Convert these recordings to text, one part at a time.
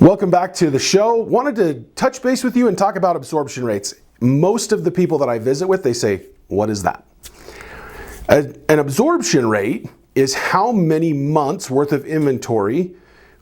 Welcome back to the show. Wanted to touch base with you and talk about absorption rates. Most of the people that I visit with, they say, what is that? An absorption rate is how many months worth of inventory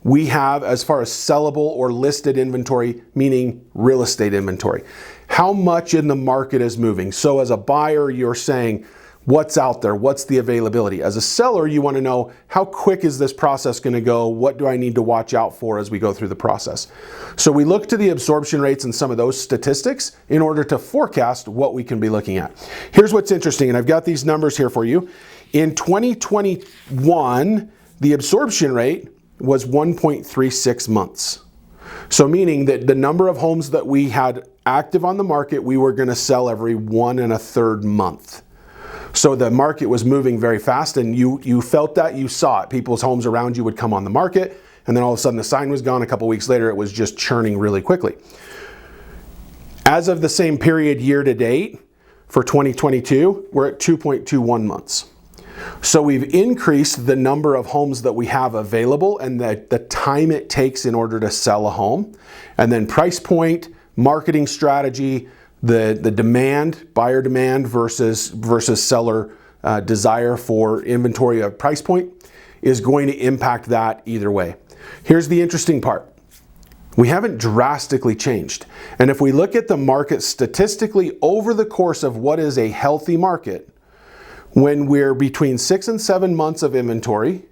we have as far as sellable or listed inventory, meaning real estate inventory. How much in the market is moving. So as a buyer, you're saying, what's out there? What's the availability? As a seller, you want to know how quick is this process going to go? What do I need to watch out for as we go through the process? So we look to the absorption rates and some of those statistics in order to forecast what we can be looking at. Here's what's interesting, and I've got these numbers here for you. In 2021, the absorption rate was 1.36 months. So meaning that the number of homes that we had active on the market, we were going to sell every 1 1/3 month. So the market was moving very fast, and you felt that, you saw it. People's homes around you would come on the market, and then all of a sudden the sign was gone. A couple weeks later, it was just churning really quickly. As of the same period year to date for 2022, we're at 2.21 months. So we've increased the number of homes that we have available and the time it takes in order to sell a home. And then price point, marketing strategy, the demand, buyer demand versus seller desire for inventory of price point is going to impact that either way. Here's the interesting part. We haven't drastically changed. And if we look at the market statistically over the course of what is a healthy market, when we're between 6 and 7 months of inventory,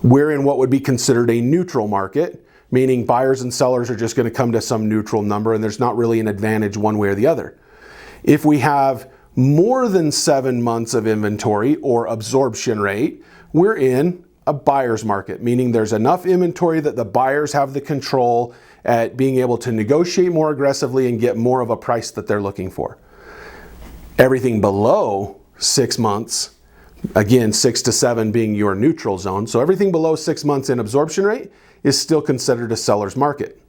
we're in what would be considered a neutral market, meaning buyers and sellers are just going to come to some neutral number and there's not really an advantage one way or the other. If we have more than 7 months of inventory or absorption rate, we're in a buyer's market, meaning there's enough inventory that the buyers have the control at being able to negotiate more aggressively and get more of a price that they're looking for. Everything below 6 months, again, 6 to 7 being your neutral zone. So everything below 6 months in absorption rate is still considered a seller's market.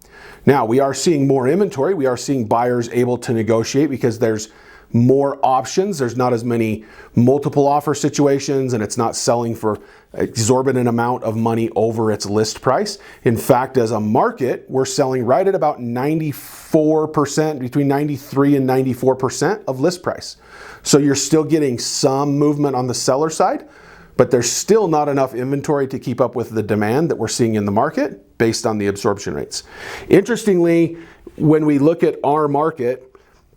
Now, we are seeing more inventory. We are seeing buyers able to negotiate because there's more options. There's not as many multiple offer situations, and it's not selling for exorbitant amount of money over its list price. In fact, as a market, we're selling right at about 94%, between 93 and 94% of list price. So you're still getting some movement on the seller side, but there's still not enough inventory to keep up with the demand that we're seeing in the market based on the absorption rates. Interestingly, when we look at our market,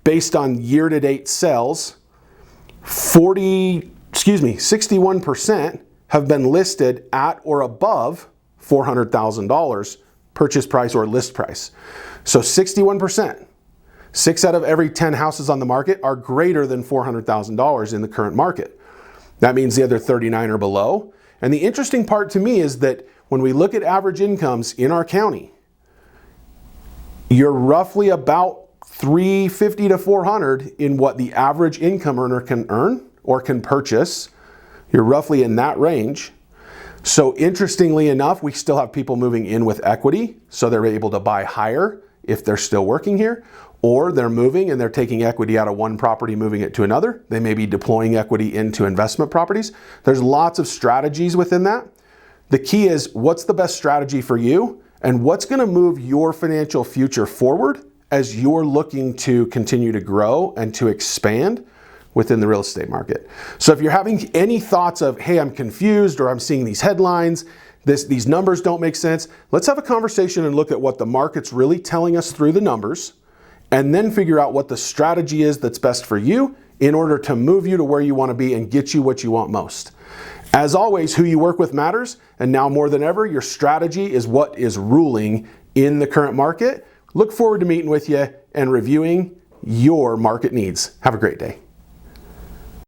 based on year-to-date sales, 61% have been listed at or above $400,000 purchase price or list price. So 61%, 6 out of every 10 houses on the market are greater than $400,000 in the current market. That means the other 39 are below. And the interesting part to me is that when we look at average incomes in our county, you're roughly about $350 to $400 in what the average income earner can earn or can purchase. You're roughly in that range. So interestingly enough, we still have people moving in with equity, so they're able to buy higher if they're still working here, or they're moving and they're taking equity out of one property, moving it to another. They may be deploying equity into investment properties. There's lots of strategies within that. The key is, what's the best strategy for you and what's going to move your financial future forward as you're looking to continue to grow and to expand within the real estate market. So if you're having any thoughts of, hey, I'm confused, or I'm seeing these headlines, these numbers don't make sense, let's have a conversation and look at what the market's really telling us through the numbers, and then figure out what the strategy is that's best for you in order to move you to where you want to be and get you what you want most. As always, who you work with matters, and now more than ever, your strategy is what is ruling in the current market. Look forward to meeting with you and reviewing your market needs. Have a great day.